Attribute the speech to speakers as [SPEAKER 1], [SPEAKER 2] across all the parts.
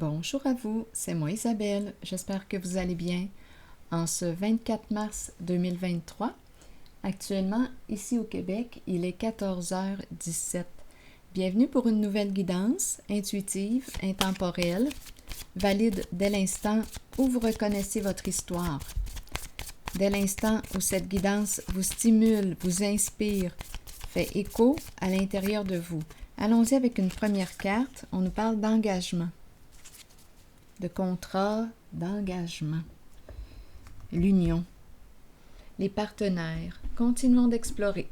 [SPEAKER 1] Bonjour à vous, c'est moi Isabelle, j'espère que vous allez bien. En ce 24 mars 2023, actuellement ici au Québec, il est 14h17. Bienvenue pour une nouvelle guidance intuitive, intemporelle, valide dès l'instant où vous reconnaissez votre histoire. Dès l'instant où cette guidance vous stimule, vous inspire, fait écho à l'intérieur de vous. Allons-y avec une première carte, on nous parle d'engagement. De contrat, d'engagement, l'union, les partenaires. Continuons d'explorer.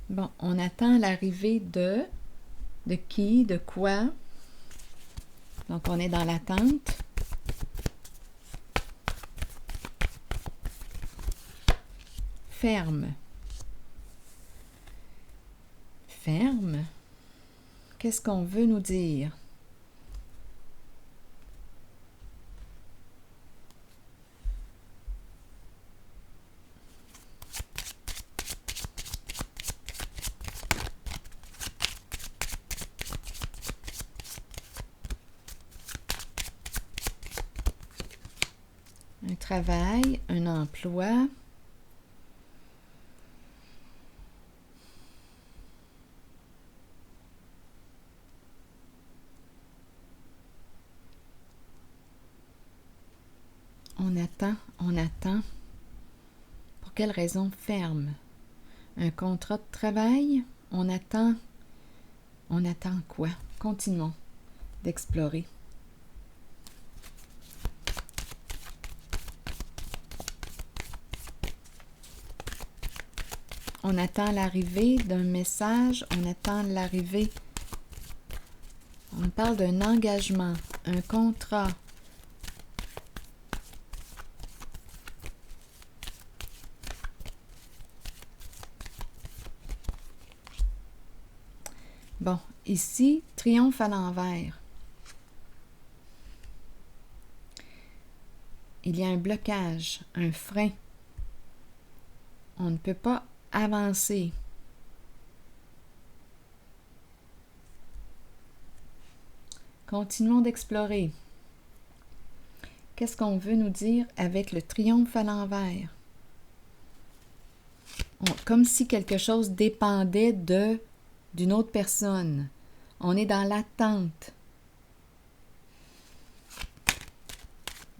[SPEAKER 1] Bon, on attend l'arrivée de qui, de quoi. Donc, on est dans l'attente. Ferme. Ferme. Qu'est-ce qu'on veut nous dire? Un travail, un emploi. On attend, on attend. Pour quelle raison ferme? Un contrat de travail? On attend quoi? Continuons d'explorer. On attend l'arrivée d'un message, on attend l'arrivée. On parle d'un engagement, un contrat. Bon, ici, triomphe à l'envers. Il y a un blocage, un frein. On ne peut pas avancer. Continuons d'explorer. Qu'est-ce qu'on veut nous dire avec le triomphe à l'envers? Comme si quelque chose dépendait d'une autre personne. On est dans l'attente.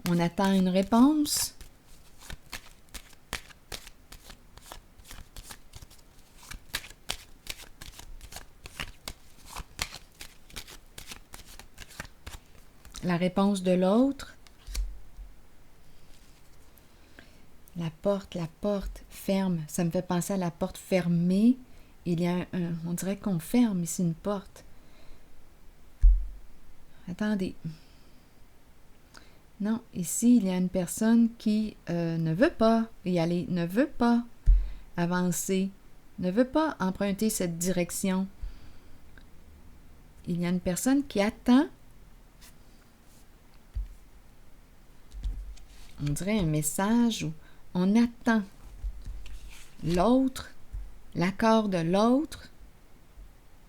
[SPEAKER 1] On attend une réponse. La réponse de l'autre. La porte ferme. Ça me fait penser à la porte fermée. Il y a on dirait qu'on ferme ici une porte. Attendez. Non, ici, il y a une personne qui ne veut pas y aller, ne veut pas avancer, ne veut pas emprunter cette direction. Il y a une personne qui attend. On dirait un message où on attend l'autre, l'accord de l'autre,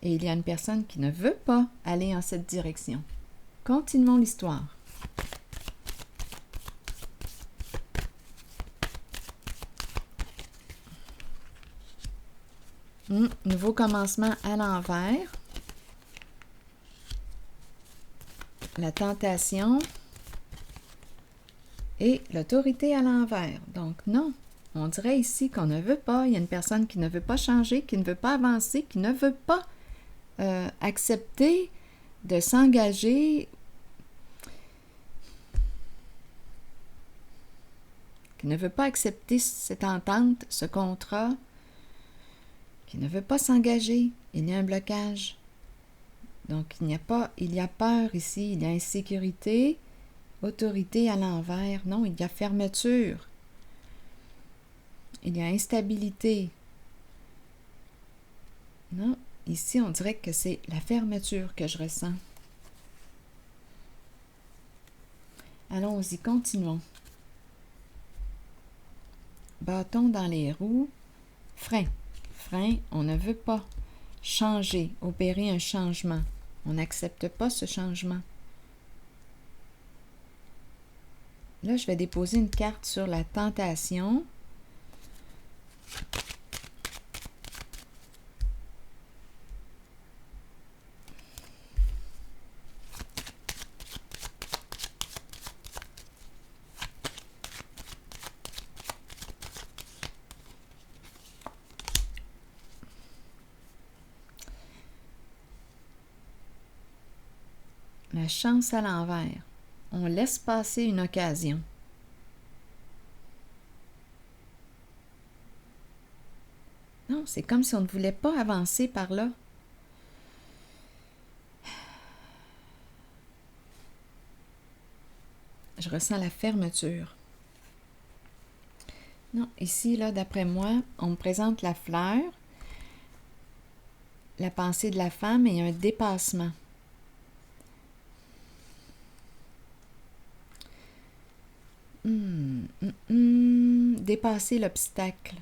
[SPEAKER 1] et il y a une personne qui ne veut pas aller en cette direction. Continuons l'histoire. Nouveau commencement à l'envers. La tentation et l'autorité à l'envers. Donc non, on dirait ici qu'on ne veut pas. Il y a une personne qui ne veut pas changer, qui ne veut pas avancer, qui ne veut pas accepter de s'engager, qui ne veut pas accepter cette entente, ce contrat, qui ne veut pas s'engager. Il y a un blocage. Donc, il y a peur ici, il y a insécurité, autorité à l'envers. Non, il y a fermeture. Il y a instabilité. Non, ici, on dirait que c'est la fermeture que je ressens. Allons-y, continuons. Bâton dans les roues. Frein. Frein, on ne veut pas changer, opérer un changement. On n'accepte pas ce changement. Là, je vais déposer une carte sur la tentation. La chance à l'envers. On laisse passer une occasion. Non, c'est comme si on ne voulait pas avancer par là. Je ressens la fermeture. Non, ici, là, d'après moi, on me présente la fleur, la pensée de la femme et un dépassement. Dépasser l'obstacle.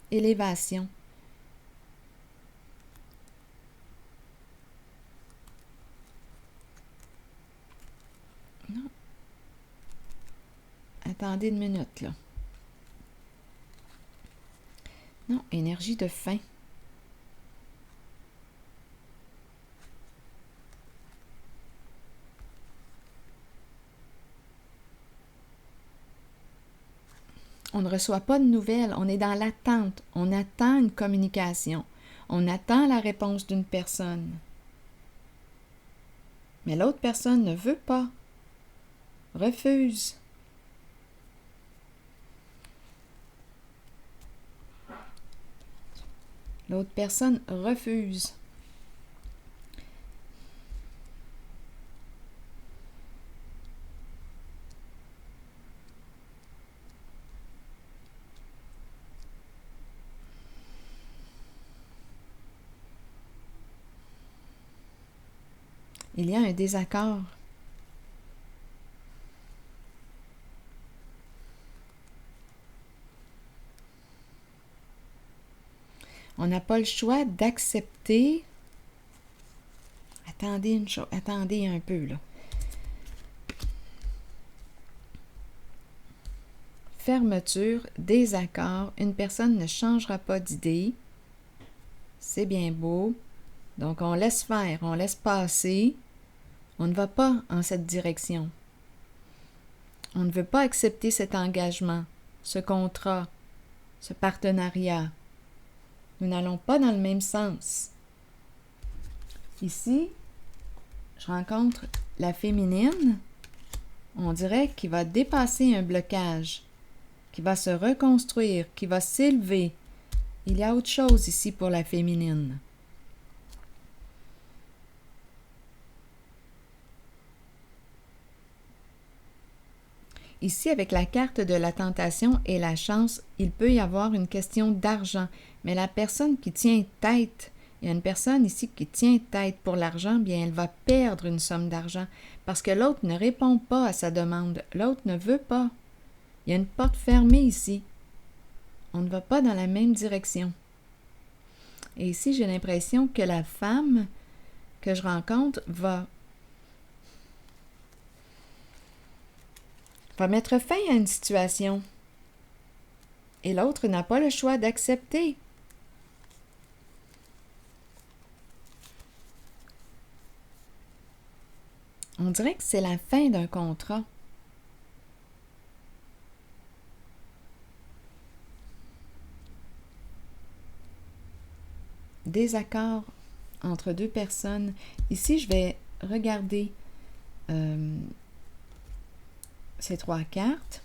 [SPEAKER 1] Élévation. Non. Attendez une minute, là. Non, énergie de fin. On ne reçoit pas de nouvelles, on est dans l'attente, on attend une communication, on attend la réponse d'une personne. Mais l'autre personne ne veut pas, refuse. L'autre personne refuse. Il y a un désaccord. On n'a pas le choix d'accepter. Attendez un peu, là. Fermeture, désaccord, une personne ne changera pas d'idée. C'est bien beau. Donc, on laisse faire, on laisse passer. On ne va pas en cette direction. On ne veut pas accepter cet engagement, ce contrat, ce partenariat. Nous n'allons pas dans le même sens. Ici, je rencontre la féminine, on dirait qu'il va dépasser un blocage, qui va se reconstruire, qui va s'élever. Il y a autre chose ici pour la féminine. Ici, avec la carte de la tentation et la chance, il peut y avoir une question d'argent. Mais la personne qui tient tête, il y a une personne ici qui tient tête pour l'argent, bien elle va perdre une somme d'argent parce que l'autre ne répond pas à sa demande. L'autre ne veut pas. Il y a une porte fermée ici. On ne va pas dans la même direction. Et ici, j'ai l'impression que la femme que je rencontre va mettre fin à une situation. Et l'autre n'a pas le choix d'accepter. On dirait que c'est la fin d'un contrat. Désaccord entre deux personnes. Ici, je vais regarder ces trois cartes.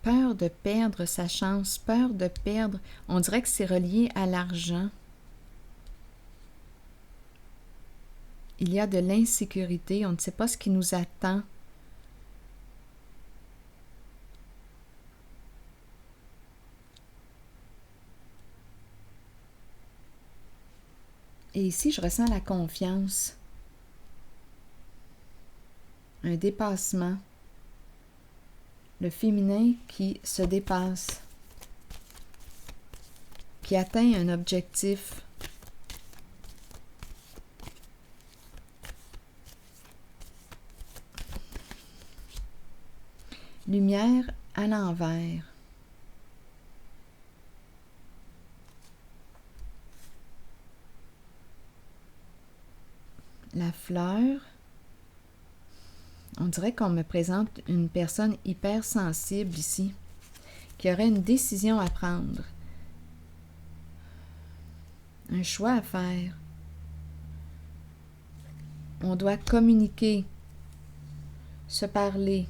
[SPEAKER 1] Peur de perdre sa chance, peur de perdre. On dirait que c'est relié à l'argent. Il y a de l'insécurité, on ne sait pas ce qui nous attend. Et ici, je ressens la confiance, un dépassement, le féminin qui se dépasse, qui atteint un objectif. Lumière à l'envers. La fleur, on dirait qu'on me présente une personne hypersensible ici, qui aurait une décision à prendre, un choix à faire. On doit communiquer, se parler.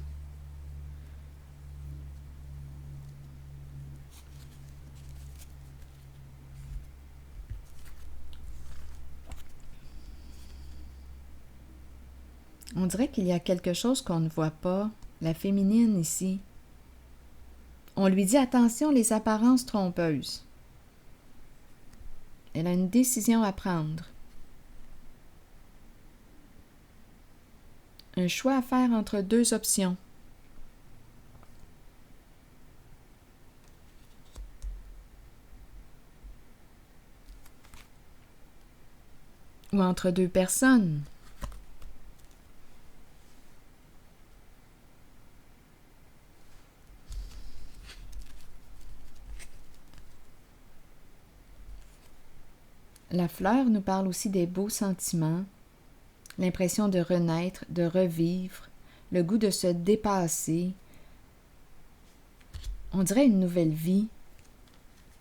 [SPEAKER 1] On dirait qu'il y a quelque chose qu'on ne voit pas, la féminine ici. On lui dit attention les apparences trompeuses. Elle a une décision à prendre. Un choix à faire entre deux options. Ou entre deux personnes. La fleur nous parle aussi des beaux sentiments, l'impression de renaître, de revivre, le goût de se dépasser. On dirait une nouvelle vie.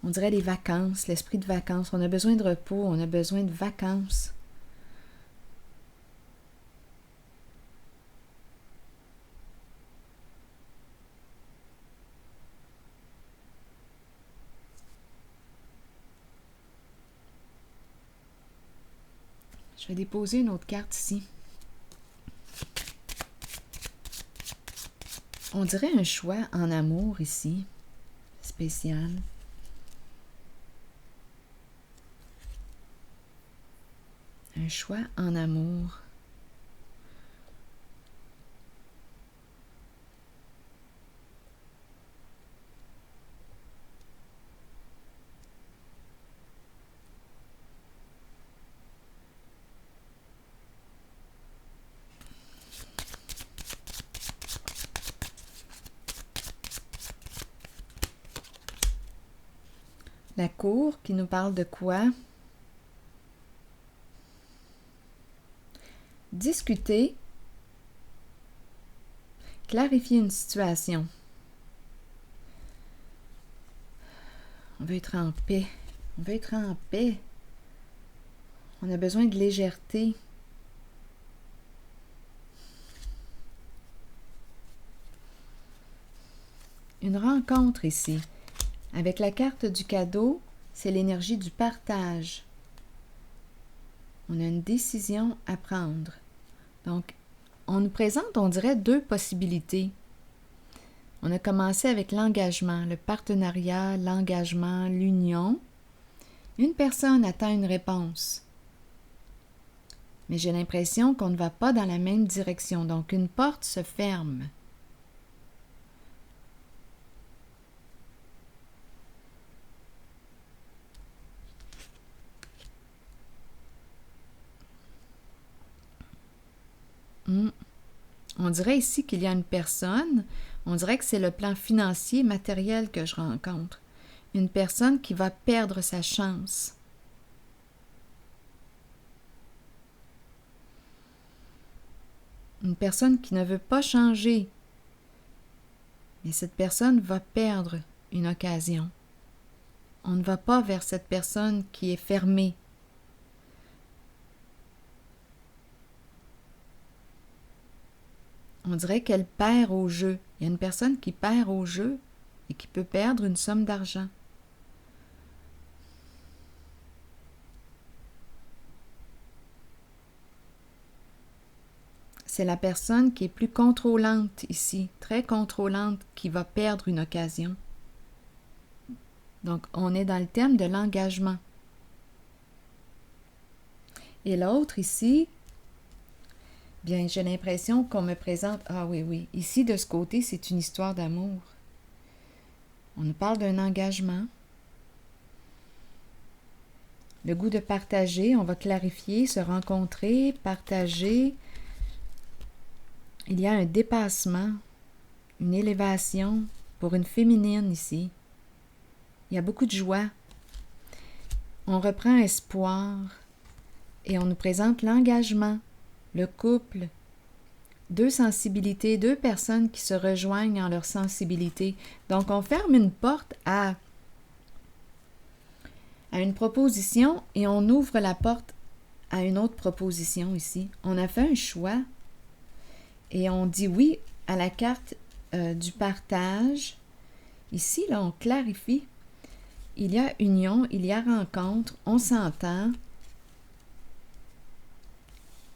[SPEAKER 1] On dirait les vacances, l'esprit de vacances. On a besoin de repos, on a besoin de vacances. Je vais déposer une autre carte ici. On dirait un choix en amour ici, spécial. Un choix en amour. La cour qui nous parle de quoi? Discuter, clarifier une situation. On veut être en paix. On veut être en paix. On a besoin de légèreté. Une rencontre ici. Avec la carte du cadeau, c'est l'énergie du partage. On a une décision à prendre. Donc, on nous présente, on dirait, deux possibilités. On a commencé avec l'engagement, le partenariat, l'engagement, l'union. Une personne attend une réponse. Mais j'ai l'impression qu'on ne va pas dans la même direction. Donc, une porte se ferme. On dirait ici qu'il y a une personne, on dirait que c'est le plan financier, matériel que je rencontre. Une personne qui va perdre sa chance. Une personne qui ne veut pas changer. Mais cette personne va perdre une occasion. On ne va pas vers cette personne qui est fermée. On dirait qu'elle perd au jeu. Il y a une personne qui perd au jeu et qui peut perdre une somme d'argent. C'est la personne qui est plus contrôlante ici, très contrôlante, qui va perdre une occasion. Donc, on est dans le thème de l'engagement. Et l'autre ici, bien, j'ai l'impression qu'on me présente... Ah oui, ici, de ce côté, c'est une histoire d'amour. On nous parle d'un engagement. Le goût de partager, on va clarifier, se rencontrer, partager. Il y a un dépassement, une élévation pour une féminine ici. Il y a beaucoup de joie. On reprend espoir et on nous présente l'engagement, le couple, deux sensibilités, deux personnes qui se rejoignent en leur sensibilité. Donc, on ferme une porte à une proposition et on ouvre la porte à une autre proposition ici. On a fait un choix et on dit oui à la carte du partage. Ici, là, on clarifie. Il y a union, il y a rencontre, on s'entend.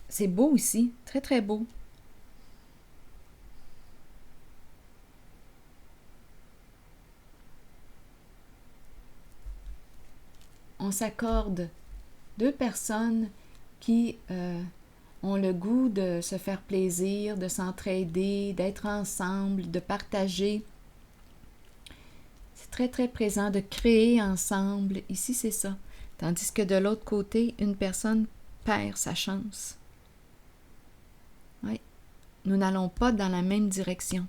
[SPEAKER 1] C'est beau ici, très très beau. On s'accorde deux personnes qui ont le goût de se faire plaisir, de s'entraider, d'être ensemble, de partager. C'est très très présent, de créer ensemble. Ici, c'est ça. Tandis que de l'autre côté, une personne perd sa chance. Oui. Nous n'allons pas dans la même direction.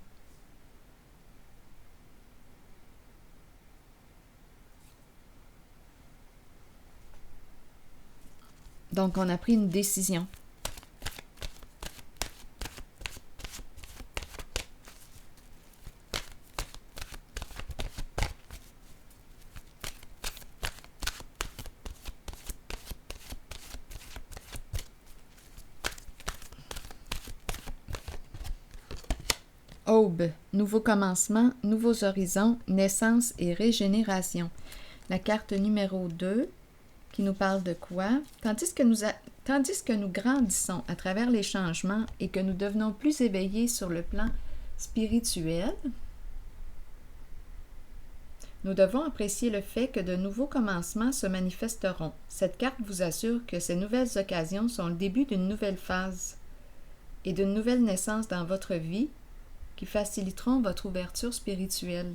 [SPEAKER 1] Donc, on a pris une décision. Aube, nouveau commencement, nouveaux horizons, naissance et régénération. La carte numéro 2 qui nous parle de quoi? Tandis que nous grandissons à travers les changements et que nous devenons plus éveillés sur le plan spirituel, nous devons apprécier le fait que de nouveaux commencements se manifesteront. Cette carte vous assure que ces nouvelles occasions sont le début d'une nouvelle phase et d'une nouvelle naissance dans votre vie qui faciliteront votre ouverture spirituelle.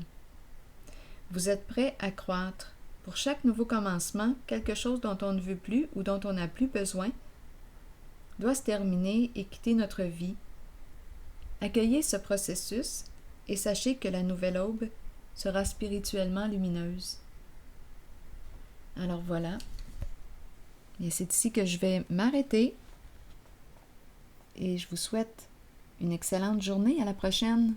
[SPEAKER 1] Vous êtes prêt à croître. Pour chaque nouveau commencement, quelque chose dont on ne veut plus ou dont on n'a plus besoin doit se terminer et quitter notre vie. Accueillez ce processus et sachez que la nouvelle aube sera spirituellement lumineuse. Alors voilà. Et c'est ici que je vais m'arrêter. Et je vous souhaite une excellente journée. À la prochaine.